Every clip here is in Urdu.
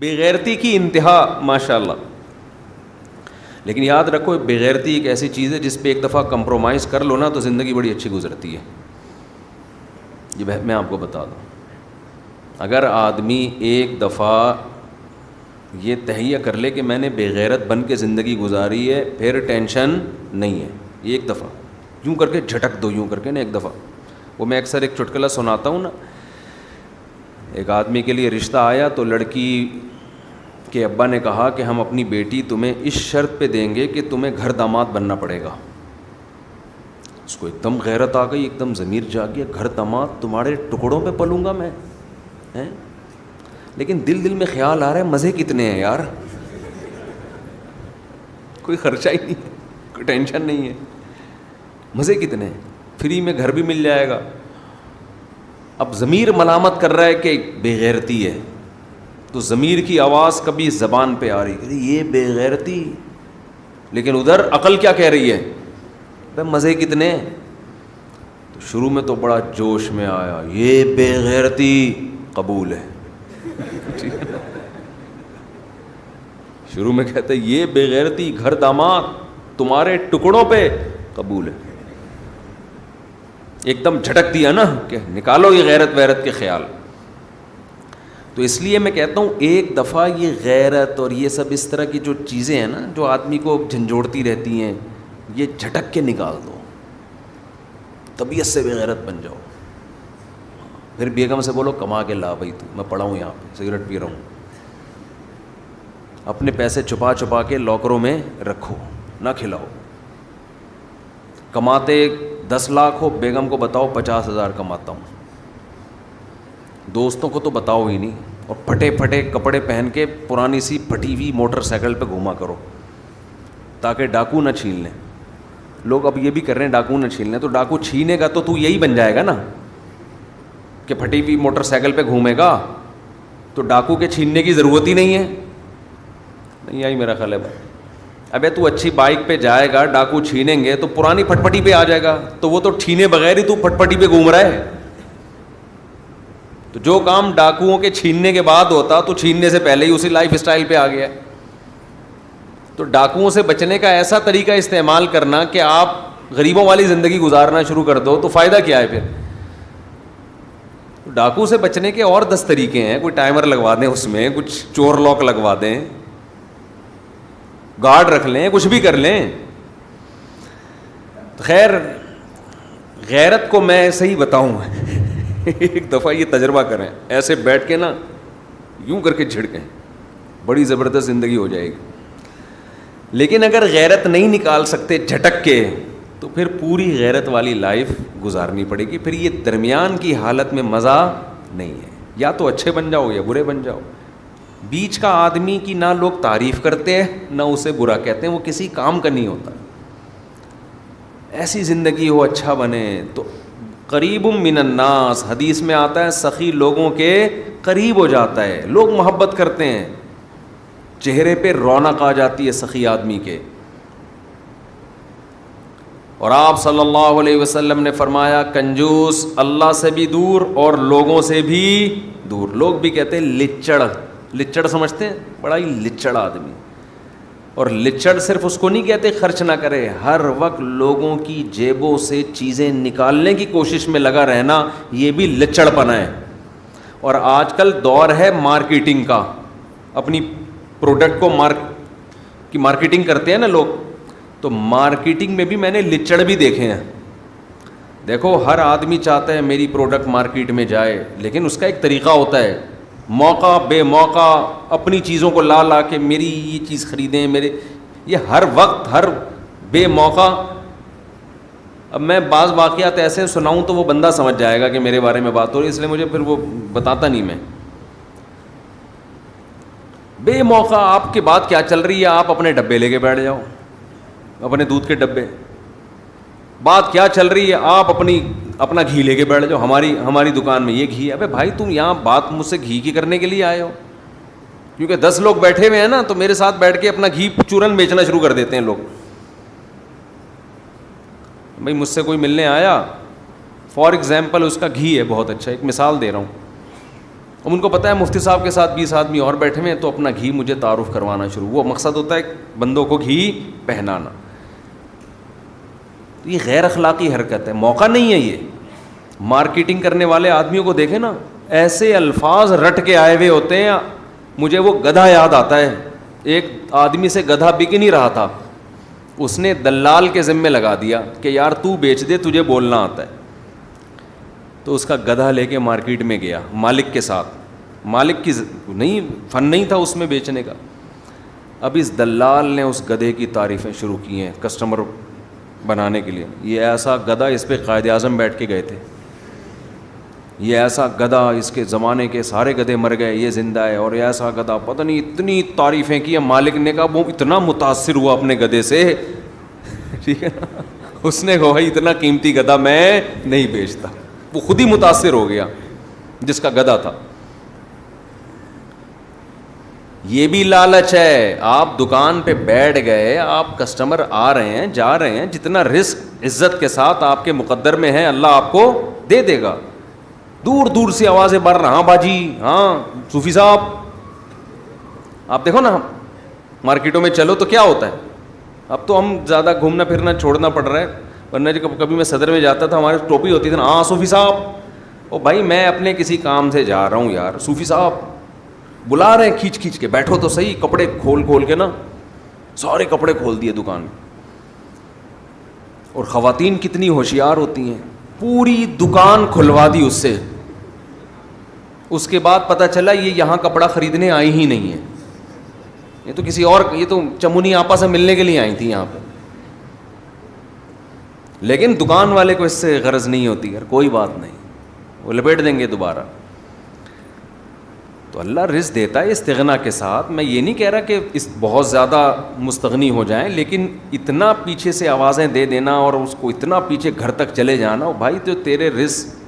بے غیرتی کی انتہا ماشاء اللہ. لیکن یاد رکھو بے غیرتی ایک ایسی چیز ہے جس پہ ایک دفعہ کمپرومائز کر لو نا تو زندگی بڑی اچھی گزرتی ہے. یہ میں آپ کو بتا دوں, اگر آدمی ایک دفعہ یہ تہیہ کر لے کہ میں نے بے غیرت بن کے زندگی گزاری ہے, پھر ٹینشن نہیں ہے. ایک دفعہ یوں کر کے جھٹک دو, یوں کر کے نا ایک دفعہ. وہ میں اکثر ایک چٹکلا سناتا ہوں نا, ایک آدمی کے لیے رشتہ آیا تو لڑکی کے ابا نے کہا کہ ہم اپنی بیٹی تمہیں اس شرط پہ دیں گے کہ تمہیں گھر داماد بننا پڑے گا. اس کو ایک دم غیرت آ گئی, ایک دم ضمیر جاگ گیا, گھر داماد تمہارے ٹکڑوں پہ پلوں گا میں, ہیں؟ لیکن دل میں خیال آ رہا ہے مزے کتنے ہیں یار, کوئی خرچہ ہی نہیں, کوئی ٹینشن نہیں ہے, مزے کتنے ہیں, فری میں گھر بھی مل جائے گا. اب ضمیر ملامت کر رہا ہے کہ بے غیرتی ہے, تو ضمیر کی آواز کبھی زبان پہ آ رہی ہے یہ بے غیرتی, لیکن ادھر عقل کیا کہہ رہی ہے, بھائی مزے کتنے ہیں. تو شروع میں تو بڑا جوش میں آیا, یہ بے غیرتی قبول ہے. شروع میں کہتے یہ بے غیرتی گھر داماد تمہارے ٹکڑوں پہ قبول ہے. ایک دم جھٹک دیا نا کہ نکالو یہ غیرت ویرت کے خیال. تو اس لیے میں کہتا ہوں ایک دفعہ یہ غیرت اور یہ سب اس طرح کی جو چیزیں ہیں نا جو آدمی کو جھنجھوڑتی رہتی ہیں, یہ جھٹک کے نکال دو, طبیعت سے بے غیرت بن جاؤ. پھر بیگم سے بولو کما کے لا بھائی, تو میں پڑا ہوں یہاں پہ سگریٹ پی رہا ہوں. اپنے پیسے چھپا چھپا کے لاکروں میں رکھو, نہ کھلاؤ. کماتے 10 لاکھ ہو, بیگم کو بتاؤ 50,000 کماتا ہوں. دوستوں کو تو بتاؤ ہی نہیں, اور پھٹے پھٹے کپڑے پہن کے پرانی سی پھٹی ہوئی موٹر سائیکل پہ گھوما کرو تاکہ ڈاکو نہ چھین لیں. لوگ اب یہ بھی کر رہے ہیں ڈاکو نہ چھین لیں, تو ڈاکو چھینے گا تو یہی بن جائے گا نا کہ پھٹی ہوئی موٹر سائیکل پہ گھومے گا, تو ڈاکو کے چھیننے کی ضرورت ہی نہیں ہے. نہیں آئی میرا خیال ہے. ابے تو اچھی بائک پہ جائے گا, ڈاکو چھینیں گے تو پرانی پھٹپٹی پہ آ جائے گا, تو وہ تو چھینے بغیر ہی تو پھٹپٹی پہ گھوم رہا ہے. تو جو کام ڈاکوؤں کے چھیننے کے بعد ہوتا تو چھیننے سے پہلے ہی اسی لائف اسٹائل پہ آ گیا. تو ڈاکوؤں سے بچنے کا ایسا طریقہ استعمال کرنا کہ آپ غریبوں والی زندگی گزارنا شروع کر دو, تو فائدہ کیا ہے پھر. ڈاکو سے بچنے کے اور 10 طریقے ہیں. کوئی ٹائمر لگوا دیں, اس میں کچھ چور لاک لگوا دیں, گارڈ رکھ لیں, کچھ بھی کر لیں. خیر غیرت کو میں صحیح بتاؤں ایک دفعہ یہ تجربہ کریں, ایسے بیٹھ کے نا یوں کر کے جھڑکیں, بڑی زبردست زندگی ہو جائے گی. لیکن اگر غیرت نہیں نکال سکتے جھٹک کے, تو پھر پوری غیرت والی لائف گزارنی پڑے گی. پھر یہ درمیان کی حالت میں مزہ نہیں ہے, یا تو اچھے بن جاؤ یا برے بن جاؤ. بیچ کا آدمی کی نہ لوگ تعریف کرتے ہیں نہ اسے برا کہتے ہیں, وہ کسی کام کا نہیں ہوتا. ایسی زندگی ہو, اچھا بنے. تو قریب من الناس حدیث میں آتا ہے, سخی لوگوں کے قریب ہو جاتا ہے, لوگ محبت کرتے ہیں, چہرے پہ رونق آ جاتی ہے سخی آدمی کے. اور آپ صلی اللہ علیہ وسلم نے فرمایا کنجوس اللہ سے بھی دور اور لوگوں سے بھی دور. لوگ بھی کہتے ہیں لچڑ, لچڑ سمجھتے ہیں, بڑا ہی لچڑ آدمی. اور لچڑ صرف اس کو نہیں کہتے خرچ نہ کرے, ہر وقت لوگوں کی جیبوں سے چیزیں نکالنے کی کوشش میں لگا رہنا, یہ بھی لچڑ پنا ہے. اور آج کل دور ہے مارکیٹنگ کا, اپنی پروڈکٹ کو کی مارکیٹنگ کرتے ہیں نا لوگ, تو مارکیٹنگ میں بھی میں نے لچڑ بھی دیکھے ہیں. دیکھو ہر آدمی چاہتا ہے میری پروڈکٹ مارکیٹ میں جائے, لیکن اس کا ایک طریقہ ہوتا ہے, موقع بے موقع اپنی چیزوں کو لا لا کے میری یہ چیز خریدیں میرے, یہ ہر وقت ہر بے موقع. اب میں بعض واقعات ایسے سناؤں تو وہ بندہ سمجھ جائے گا کہ میرے بارے میں بات ہو رہی ہے, اس لیے مجھے پھر وہ بتاتا نہیں میں. بے موقع آپ کے بات کیا چل رہی ہے, آپ اپنے ڈبے لے کے بیٹھ جاؤ, اپنے دودھ کے ڈبے. بات کیا چل رہی ہے, آپ اپنا گھی لے کے بیٹھ جاؤ, ہماری دکان میں یہ گھی ہے. ابے بھائی تم یہاں بات مجھ سے گھی کی کرنے کے لیے آئے ہو, کیونکہ 10 لوگ بیٹھے ہوئے ہیں نا, تو میرے ساتھ بیٹھ کے اپنا گھی چورن بیچنا شروع کر دیتے ہیں لوگ. بھائی مجھ سے کوئی ملنے آیا, فار ایگزامپل اس کا گھی ہے بہت اچھا, ایک مثال دے رہا ہوں, اب ان کو پتہ ہے مفتی صاحب کے ساتھ 20 آدمی اور بیٹھے ہوئے ہیں، تو اپنا گھی مجھے تعارف کروانا شروع. وہ مقصد ہوتا ہے بندوں کو گھی پہنانا. یہ غیر اخلاقی حرکت ہے، موقع نہیں ہے. یہ مارکیٹنگ کرنے والے آدمیوں کو دیکھیں نا، ایسے الفاظ رٹ کے آئے ہوئے ہوتے ہیں. مجھے وہ گدھا یاد آتا ہے. ایک آدمی سے گدھا بک نہیں رہا تھا، اس نے دلال کے ذمے لگا دیا کہ یار تو بیچ دے، تجھے بولنا آتا ہے. تو اس کا گدھا لے کے مارکیٹ میں گیا مالک کے ساتھ. مالک کی نہیں فن نہیں تھا اس میں بیچنے کا. اب اس دلال نے اس گدھے کی تعریفیں شروع کی ہیں کسٹمر بنانے کے لیے. یہ ایسا گدھا، اس پہ قائد اعظم بیٹھ کے گئے تھے. یہ ایسا گدھا، اس کے زمانے کے سارے گدھے مر گئے، یہ زندہ ہے. اور ایسا گدھا، پتہ نہیں اتنی تعریفیں کی. مالک نے کہا وہ اتنا متاثر ہوا اپنے گدھے سے، ٹھیک ہے نا، اس نے کہا اتنا قیمتی گدھا میں نہیں بیچتا. وہ خود ہی متاثر ہو گیا جس کا گدھا تھا. یہ بھی لالچ ہے. آپ دکان پہ بیٹھ گئے، آپ کسٹمر آ رہے ہیں جا رہے ہیں، جتنا رزق عزت کے ساتھ آپ کے مقدر میں ہے اللہ آپ کو دے دے گا. دور دور سے آوازیں بڑھ رہا، ہاں باجی، ہاں صوفی صاحب. آپ دیکھو نا مارکیٹوں میں چلو تو کیا ہوتا ہے. اب تو ہم زیادہ گھومنا پھرنا چھوڑنا پڑ رہا ہے، ورنہ کبھی میں صدر میں جاتا تھا ہمارے ٹوپی ہوتی تھی نا، ہاں صوفی صاحب. او بھائی میں اپنے کسی کام سے جا رہا ہوں یار، صوفی صاحب بلا رہے ہیں کھینچ کھینچ کے، بیٹھو تو صحیح. کپڑے کھول کھول کے نا، سارے کپڑے کھول دیے دکان میں. اور خواتین کتنی ہوشیار ہوتی ہیں، پوری دکان کھلوا دی اس سے. اس کے بعد پتہ چلا یہ یہاں کپڑا خریدنے آئی ہی نہیں ہے، یہ تو کسی اور، یہ تو چمونی آپا سے ملنے کے لیے آئی تھی یہاں پہ. لیکن دکان والے کو اس سے غرض نہیں ہوتی، یار کوئی بات نہیں، وہ لپیٹ دیں گے دوبارہ. تو اللہ رزق دیتا ہے استغنا کے ساتھ. میں یہ نہیں کہہ رہا کہ اس بہت زیادہ مستغنی ہو جائیں، لیکن اتنا پیچھے سے آوازیں دے دینا اور اس کو اتنا پیچھے گھر تک چلے جانا، بھائی تو تیرے رزق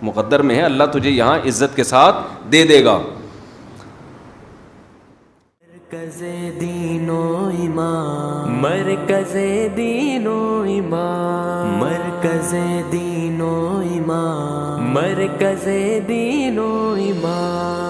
مقدر میں ہے، اللہ تجھے یہاں عزت کے ساتھ دے دے گا. مرکز دین و ایمان، مرکز دین و ایمان، مرکز دین و ایمان، مرکز دین و ایمان.